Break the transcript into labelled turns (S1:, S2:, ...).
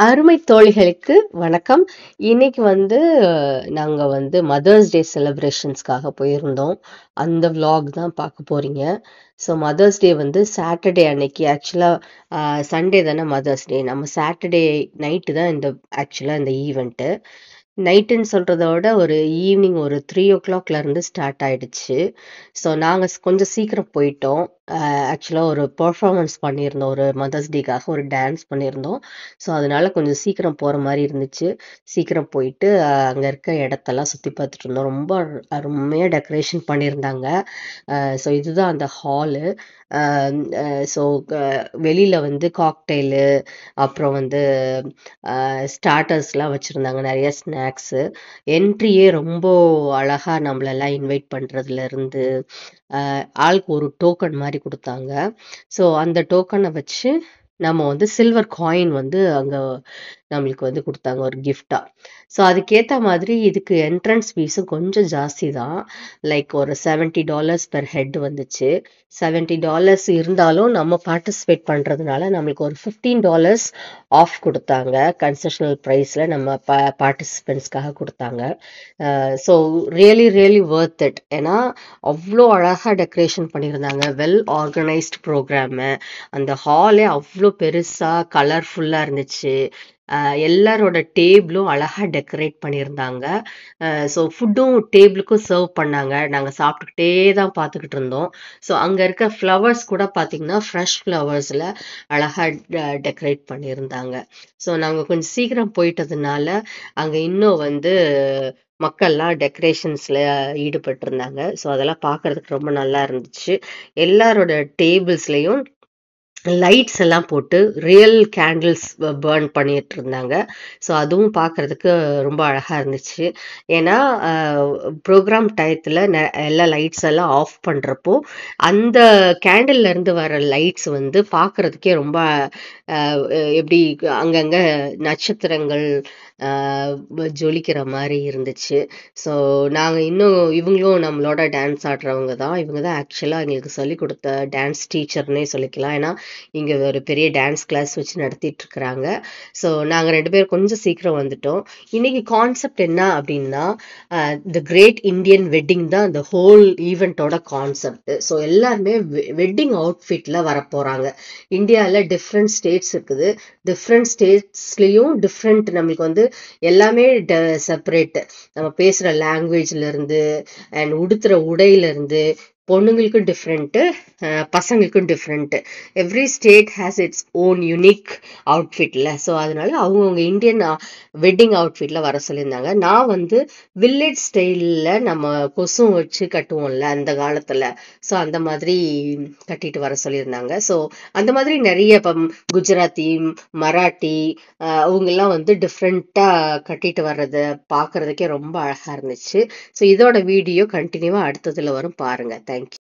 S1: அருமை தோழிகளுக்கு வணக்கம். இன்னைக்கு நாங்க மதர்ஸ் டே செலிப்ரேஷன்ஸ்க்காக போயிருந்தோம். அந்த vlog தான் பார்க்க போறீங்க. ஸோ மதர்ஸ் டே சாட்டர்டே அன்னைக்கு ஆக்சுவலா சண்டே தானே மதர்ஸ் டே. நம்ம சாட்டர்டே நைட்டு தான் ஆக்சுவலா இந்த ஈவெண்ட்டு. நைட்டுன்னு சொல்றத விட ஒரு ஈவினிங் ஒரு 3 o'clockல இருந்து ஸ்டார்ட் ஆயிடுச்சு. ஸோ நாங்க கொஞ்சம் சீக்கிரம் போயிட்டோம். ஆக்சுவலா ஒரு பெர்ஃபார்மன்ஸ் பண்ணியிருந்தோம். ஒரு மதர்ஸ் டேக்காக ஒரு டான்ஸ் பண்ணியிருந்தோம். ஸோ அதனால கொஞ்சம் சீக்கிரம் போற மாதிரி இருந்துச்சு. சீக்கிரம் போயிட்டு அங்க இருக்க இடத்தெல்லாம் சுத்தி பார்த்துட்டு இருந்தோம். ரொம்ப அருமையா டெக்கரேஷன் பண்ணியிருந்தாங்க. ஸோ இதுதான் அந்த ஹாலு. ஸோ வெளியில காக்டெயிலு, அப்புறம் ஸ்டார்டர்ஸ்லாம் வச்சிருந்தாங்க, நிறைய ஸ்நாக்ஸு. என்ட்ரியே ரொம்ப அழகா நம்மளெல்லாம் இன்வைட் பண்றதுல இருந்து ஆளுக்கு ஒரு டோக்கன் மாதிரி கொடுத்தாங்க. ஸோ அந்த டோக்கனை வச்சு நம்ம சில்வர் காயின் அங்க நம்மளுக்கு கொடுத்தாங்க ஒரு கிஃப்டா. ஸோ அதுக்கேற்ற மாதிரி இதுக்கு என்ட்ரன்ஸ் ஃபீஸும் கொஞ்சம் ஜாஸ்தி தான். லைக் ஒரு $70 பெர் ஹெட் வந்துச்சு. $70 இருந்தாலும் நம்ம பார்ட்டிசிபேட் பண்றதுனால நம்மளுக்கு ஒரு $15 ஆஃப் கொடுத்தாங்க. கன்செஷனல் ப்ரைஸ்ல நம்ம பார்ட்டிசிபென்ட்ஸ்க்காக கொடுத்தாங்க. So really really worth it. ஏன்னா அவ்வளோ அழகா டெக்கரேஷன் பண்ணியிருந்தாங்க. Well organised programme. அந்த ஹாலே அவ்வளோ பெருசா கலர்ஃபுல்லா இருந்துச்சு. எல்லாரோட டேபிளும் அழகா டெக்கரேட் பண்ணியிருந்தாங்க. ஸோ ஃபுட்டும் டேபிளுக்கும் சர்வ் பண்ணாங்க. நாங்க சாப்பிட்டுக்கிட்டே தான் பார்த்துக்கிட்டு இருந்தோம். ஸோ அங்க இருக்க ஃப்ளவர்ஸ் கூட பார்த்தீங்கன்னா ஃப்ரெஷ் ஃப்ளவர்ஸ்ல அழகா டெக்கரேட் பண்ணியிருந்தாங்க. ஸோ நாங்க கொஞ்சம் சீக்கிரம் போயிட்டதுனால அங்க இன்னும் மக்கள்லாம் டெக்கரேஷன்ஸ்ல ஈடுபட்டு இருந்தாங்க. ஸோ அதெல்லாம் பார்க்கறதுக்கு ரொம்ப நல்லா இருந்துச்சு. எல்லாரோட டேபிள்ஸ்லயும் லைட்ஸ் எல்லாம் போட்டு ரியல் கேண்டில்ஸ் பர்ன் பண்ணிட்டு இருந்தாங்க. ஸோ அதுவும் பார்க்கறதுக்கு ரொம்ப அழகா இருந்துச்சு. ஏன்னா ப்ரோக்ராம் டயத்துல எல்லா லைட்ஸ் எல்லாம் ஆஃப் பண்றப்போ அந்த கேண்டில்ல இருந்து வர லைட்ஸ் பார்க்கறதுக்கே ரொம்ப எப்படி அங்கங்க நட்சத்திரங்கள் ஜொலிக்கிற மாதிரி இருந்துச்சு. ஸோ நாங்க இன்னும் இவங்களும் நம்மளோட டான்ஸ் ஆடுறவங்க தான். இவங்க தான் ஆக்சுவலா எங்களுக்கு சொல்லிக் கொடுத்த டான்ஸ் டீச்சர்னே சொல்லிக்கலாம். ஏன்னா இங்க ஒரு பெரிய டான்ஸ் கிளாஸ் வச்சு நடத்திட்டு இருக்கிறாங்க. ஸோ நாங்க 2 பேரும் கொஞ்சம் சீக்கிரம் வந்துட்டோம். இன்னைக்கு கான்செப்ட் என்ன அப்படின்னா த கிரேட் இந்தியன் வெட்டிங் தான் அந்த ஹோல் ஈவெண்ட்டோட கான்செப்ட். ஸோ எல்லாருமே வெட்டிங் அவுட்ஃபிட்ல வரப்போறாங்க. இந்தியாவில் டிஃப்ரெண்ட் ஸ்டேட்ஸ் இருக்குது. டிஃப்ரெண்ட் ஸ்டேட்ஸ்லயும் டிஃப்ரெண்ட் நம்மளுக்கு எல்லாமே செப்பரேட். நம்ம பேசுற லாங்குவேஜ்ல இருந்து அண்ட் உடுத்துற உடையில இருந்து பொண்ணுங்களுக்கும் டிஃப்ரெண்ட்டு, பசங்களுக்கும் different. Every state has its own unique அவுட்ஃபிட்ல. ஸோ அதனால அவங்கவுங்க இந்தியன் வெட்டிங் அவுட்ஃபிட்ல வர சொல்லியிருந்தாங்க. நான் வில்லேஜ் ஸ்டைலில் நம்ம கொசும் வச்சு கட்டுவோம்ல அந்த காலத்துல. ஸோ அந்த மாதிரி கட்டிட்டு வர சொல்லியிருந்தாங்க. ஸோ அந்த மாதிரி நிறைய இப்போ குஜராத்தி, மராட்டி அவங்கெல்லாம் டிஃப்ரெண்டா கட்டிட்டு வர்றத பார்க்கறதுக்கே ரொம்ப அழகா இருந்துச்சு. ஸோ இதோட வீடியோ கண்டினியூவா அடுத்ததுல வரும், பாருங்க.